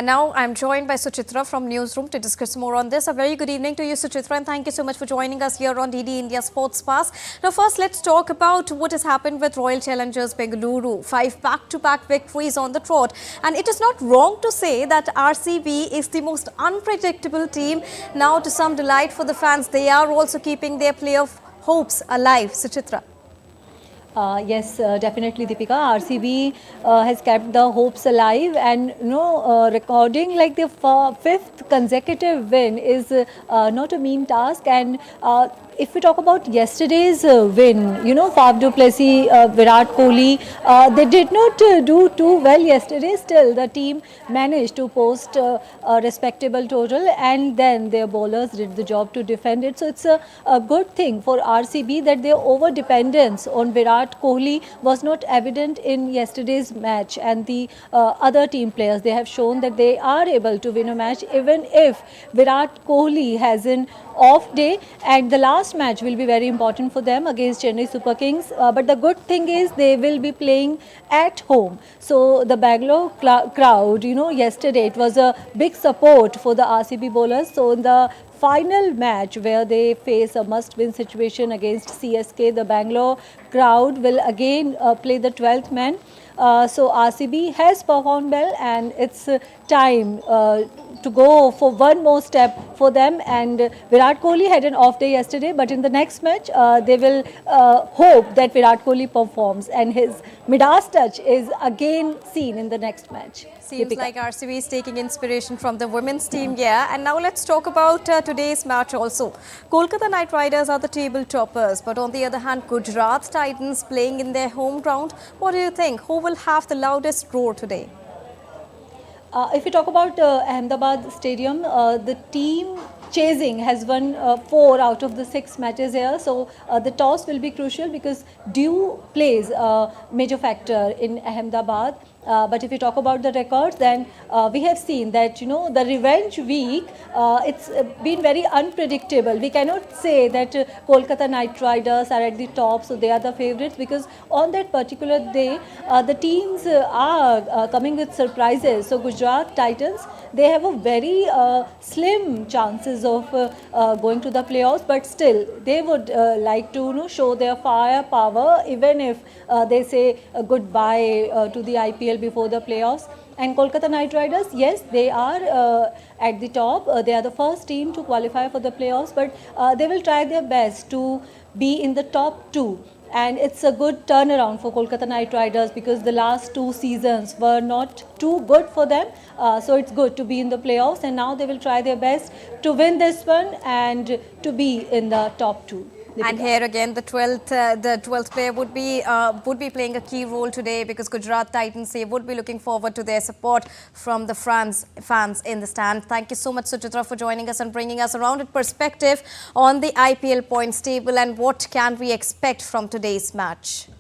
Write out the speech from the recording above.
And now I'm joined by Suchitra from Newsroom to discuss more on this. A very good evening to you, Suchitra, and thank you so much for joining us here on DD India Sports Pass. Now, first, let's talk about what has happened with Royal Challengers Bengaluru. 5 back-to-back victories on the trot. And it is not wrong to say that RCB is the most unpredictable team. Now, to some delight for the fans, they are also keeping their playoff hopes alive. Suchitra. Yes, definitely, Deepika. RCB has kept the hopes alive, and recording like the fifth consecutive win is not a mean task. And if we talk about yesterday's win, Faf du Plessis, Virat Kohli, they did not do too well yesterday. Still, the team managed to post a respectable total, and then their bowlers did the job to defend it. So it's a good thing for RCB that their over dependence on Virat Kohli was not evident in yesterday's match, and the other team players, they have shown that they are able to win a match even if Virat Kohli has an off day, and the last match will be very important for them against Chennai Super Kings. But the good thing is they will be playing at home. So the Bangalore crowd, yesterday it was a big support for the RCB bowlers. So in the final match where they face a must-win situation against CSK, the Bangalore crowd will again play the 12th man. So RCB has performed well, and it's time to go for one more step for them. And Virat Kohli had an off day yesterday, but in the next match they will hope that Virat Kohli performs and his Midas touch is again seen in the next match. Seems like RCB is taking inspiration from the women's team, yeah. And now let's talk about today's match also. Kolkata Knight Riders are the table toppers, but on the other hand, Gujarat Titans playing in their home ground. What do you think? Who will have the loudest roar today? If we talk about Ahmedabad Stadium, the team chasing has won 4 out of the 6 matches here. So the toss will be crucial because dew plays a major factor in Ahmedabad. But if we talk about the records, then we have seen that, the revenge week, it's been very unpredictable. We cannot say that Kolkata Knight Riders are at the top, so they are the favorites, because on that particular day, the teams are coming with surprises. So Gujarat Titans, they have a very slim chances of going to the playoffs, but still they would like to show their firepower, even if they say goodbye to the IPL before the playoffs. And Kolkata Knight Riders, yes, they are at the top. They are the first team to qualify for the playoffs, but they will try their best to be in the top 2. And it's a good turnaround for Kolkata Knight Riders because the last 2 seasons were not too good for them. So it's good to be in the playoffs, and now they will try their best to win this one and to be in the top 2. And here again, the 12th player would be playing a key role today, because Gujarat Titans, they would be looking forward to their support from the fans in the stand. Thank you so much, Suchitra, for joining us and bringing us a rounded perspective on the IPL points table and what can we expect from today's match.